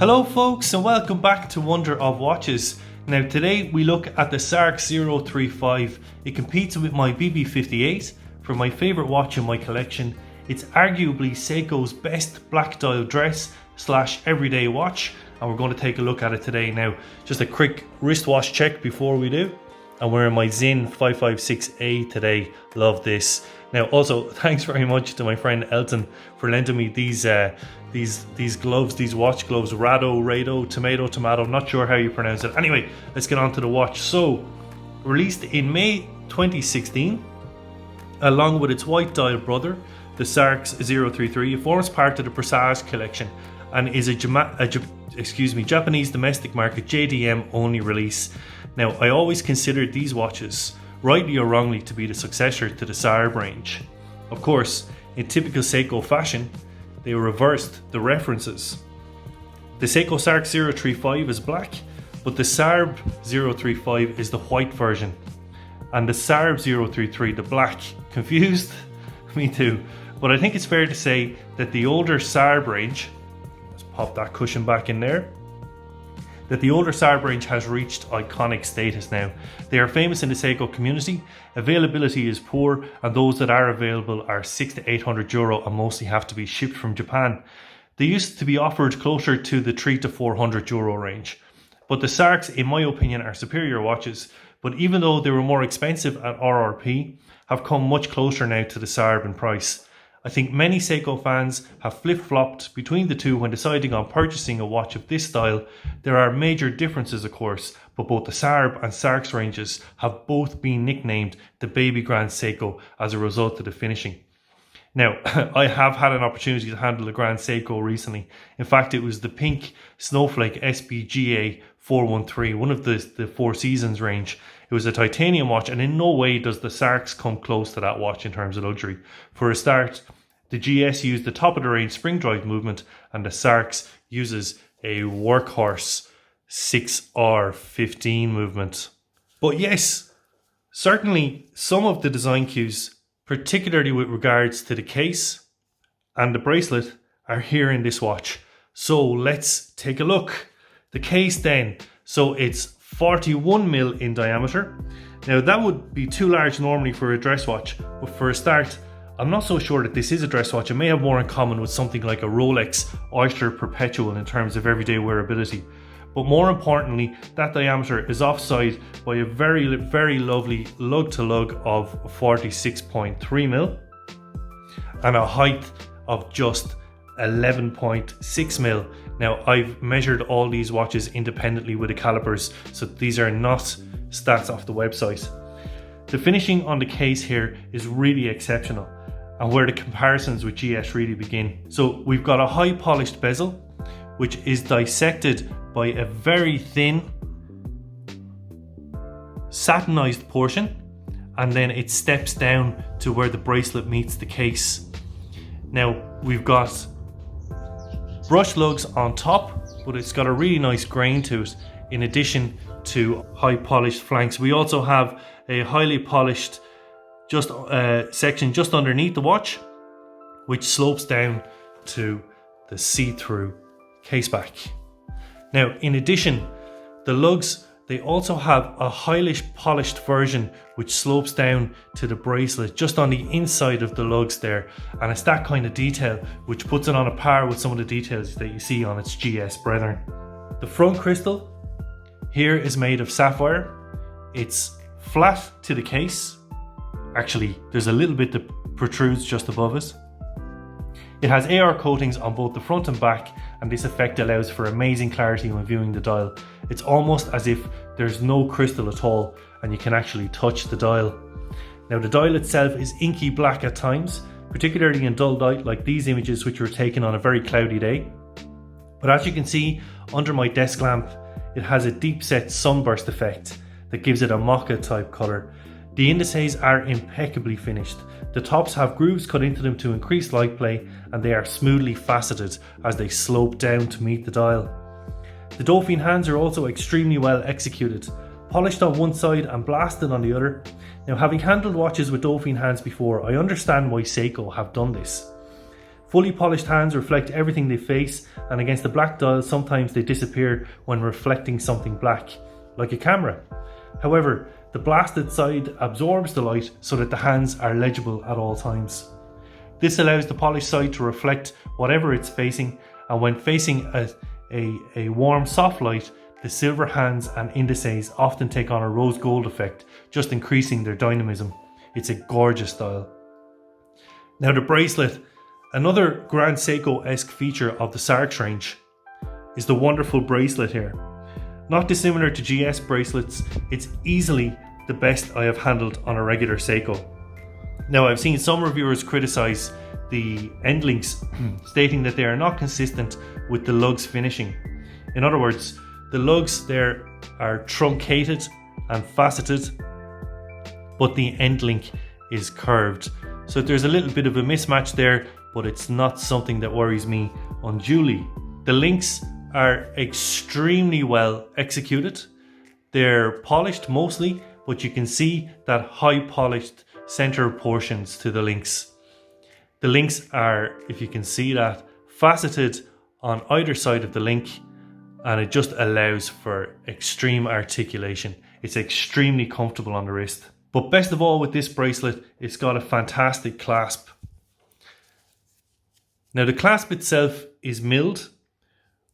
Hello folks, and welcome back to Wonder of Watches. Now today we look at the Sarx035. It competes with my BB58 for my favourite watch in my collection. It's arguably Seiko's best black dial dress / everyday watch, and we're going to take a look at it today. Now just a quick wristwatch check before we do. I'm wearing my Zin 556A today. Love this. Now also thanks very much to my friend Elton for lending me these gloves, these watch gloves, Rado, tomato, not sure how you pronounce it. Anyway, let's get on to the watch. So, released in May 2016, along with its white dial brother, the Sarx033, it forms part of the Presage collection and is a Japanese domestic market JDM only release. Now, I always considered these watches, rightly or wrongly, to be the successor to the Sarb range. Of course, in typical Seiko fashion, they reversed the references. The Seiko Sarx035 is black, but the Sarb035 is the white version, and the Sarb033 the black. Confused? Me too. But I think it's fair to say that the older Sarb range, let's pop that cushion back in there, that the older Sarb range has reached iconic status now. They are famous in the Seiko community, availability is poor, and those that are available are €600 to €800 and mostly have to be shipped from Japan. They used to be offered closer to the €300 to €400 range. But the Sarx, in my opinion, are superior watches, but even though they were more expensive at RRP, have come much closer now to the Sarb in price. I think many Seiko fans have flip-flopped between the two when deciding on purchasing a watch of this style. There are major differences of course, but both the Sarb and Sarx ranges have both been nicknamed the Baby Grand Seiko as a result of the finishing. Now, I have had an opportunity to handle a Grand Seiko recently. In fact, it was the pink Snowflake SBGA 413, one of the Four Seasons range. It was a titanium watch, and in no way does the Sarx come close to that watch in terms of luxury. For a start, the GS used the top of the range spring drive movement, and the Sarx uses a workhorse 6R15 movement. But yes, certainly some of the design cues, particularly with regards to the case and the bracelet, are here in this watch. So let's take a look. The case then, so it's 41mm in diameter. Now that would be too large normally for a dress watch, but for a start, I'm not so sure that this is a dress watch. It may have more in common with something like a Rolex Oyster Perpetual in terms of everyday wearability. But more importantly, that diameter is offside by a very, very lovely lug-to-lug of 46.3mm and a height of just 11.6mm. Now, I've measured all these watches independently with the calipers, so these are not stats off the website. The finishing on the case here is really exceptional, and where the comparisons with GS really begin. So we've got a high polished bezel, which is dissected by a very thin satinized portion, and then it steps down to where the bracelet meets the case. Now we've got brush lugs on top, but it's got a really nice grain to it in addition to high polished flanks. We also have a highly polished section just underneath the watch, which slopes down to the see-through case back. Now, in addition, the lugs, they also have a highly polished version which slopes down to the bracelet just on the inside of the lugs there, and it's that kind of detail which puts it on a par with some of the details that you see on its GS brethren. The front crystal here is made of sapphire. It's flat to the case. Actually, there's a little bit that protrudes just above it. It has AR coatings on both the front and back, and this effect allows for amazing clarity when viewing the dial. It's almost as if there's no crystal at all and you can actually touch the dial. Now the dial itself is inky black at times, particularly in dull light like these images which were taken on a very cloudy day. But as you can see under my desk lamp, it has a deep set sunburst effect that gives it a mocha type colour. The indices are impeccably finished. The tops have grooves cut into them to increase light play, and they are smoothly faceted as they slope down to meet the dial. The Dauphine hands are also extremely well executed, polished on one side and blasted on the other. Now, having handled watches with Dauphine hands before, I understand why Seiko have done this. Fully polished hands reflect everything they face, and against the black dial sometimes they disappear when reflecting something black, like a camera. However, the blasted side absorbs the light so that the hands are legible at all times. This allows the polished side to reflect whatever it's facing, and when facing a warm soft light, the silver hands and indices often take on a rose gold effect, just increasing their dynamism. It's a gorgeous style. Now the bracelet. Another Grand Seiko-esque feature of the Sarx range is the wonderful bracelet here. Not dissimilar to GS bracelets, it's easily the best I have handled on a regular Seiko. Now I've seen some reviewers criticise the end links, stating that they are not consistent with the lugs finishing. In other words, the lugs there are truncated and faceted, but the end link is curved. So there's a little bit of a mismatch there, but it's not something that worries me unduly. The links are extremely well executed. They're polished mostly, but you can see that high polished center portions to the links. The links are, if you can see that, faceted on either side of the link, and it just allows for extreme articulation. It's extremely comfortable on the wrist. But best of all with this bracelet, it's got a fantastic clasp. Now the clasp itself is milled,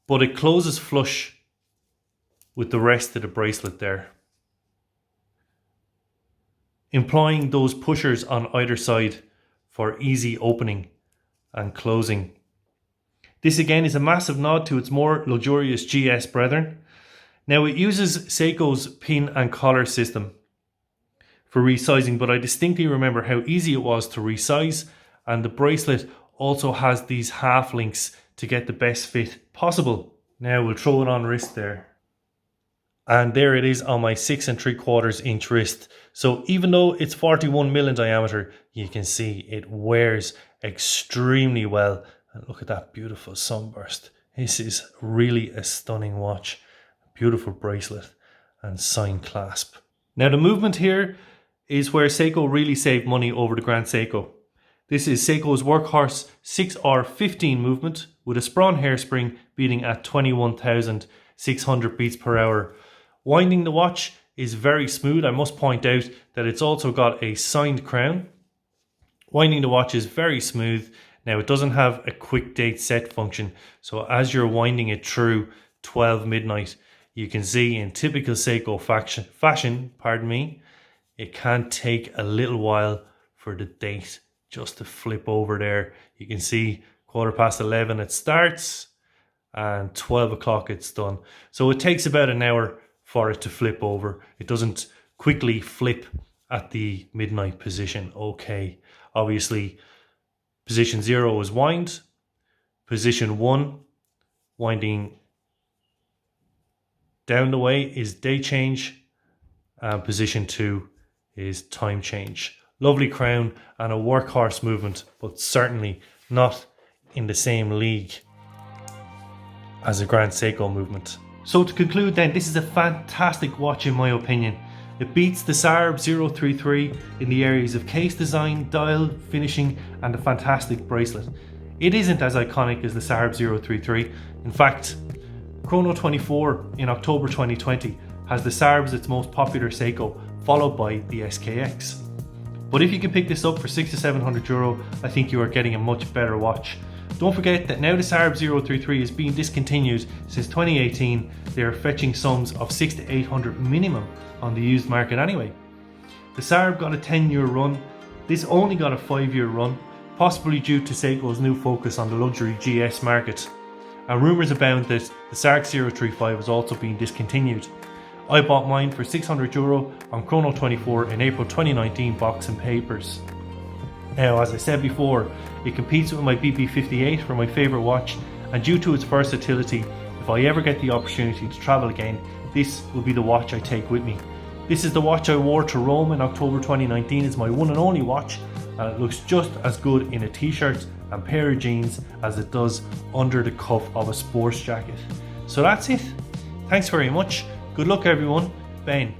but it closes flush with the rest of the bracelet there, employing those pushers on either side for easy opening and closing. This again is a massive nod to its more luxurious GS brethren. Now it uses Seiko's pin and collar system for resizing, but I distinctly remember how easy it was to resize, and the bracelet also has these half links to get the best fit possible. Now we'll throw it on wrist there. And there it is on my 6 3/4 inch wrist. So even though it's 41mm in diameter, you can see it wears extremely well. And look at that beautiful sunburst. This is really a stunning watch. Beautiful bracelet and signed clasp. Now the movement here is where Seiko really saved money over the Grand Seiko. This is Seiko's workhorse 6R15 movement with a Sprawn hairspring beating at 21,600 beats per hour. Winding the watch is very smooth. I must point out that it's also got a signed crown. Winding the watch is very smooth. Now it doesn't have a quick date set function, so as you're winding it through 12 midnight, you can see in typical Seiko fashion, it can take a little while for the date just to flip over there. You can see 11:15 it starts and 12 o'clock it's done. So it takes about an hour for it to flip over. It doesn't quickly flip at the midnight position. Okay, obviously position 0 is wind, position 1 winding down the way is day change, and position 2 is time change. Lovely crown and a workhorse movement, but certainly not in the same league as a Grand Seiko movement. So to conclude then, this is a fantastic watch in my opinion. It beats the Sarb033 in the areas of case design, dial, finishing and a fantastic bracelet. It isn't as iconic as the Sarb033. In fact, Chrono 24 in October 2020 has the Sarb as its most popular Seiko, followed by the SKX. But if you can pick this up for €600 to €700, I think you are getting a much better watch. Don't forget that now the Sarb033 is being discontinued since 2018, they are fetching sums of €600 to €800 minimum on the used market anyway. The Sarb got a 10-year run, this only got a 5-year run, possibly due to Seiko's new focus on the luxury GS market. And rumours abound that the Sarx035 is also being discontinued. I bought mine for €600 on Chrono 24 in April 2019 box and papers. Now, as I said before, it competes with my BB58 for my favourite watch, and due to its versatility, if I ever get the opportunity to travel again, this will be the watch I take with me. This is the watch I wore to Rome in October 2019. It's my one and only watch, and it looks just as good in a t-shirt and pair of jeans as it does under the cuff of a sports jacket. So that's it. Thanks very much. Good luck everyone. Ben.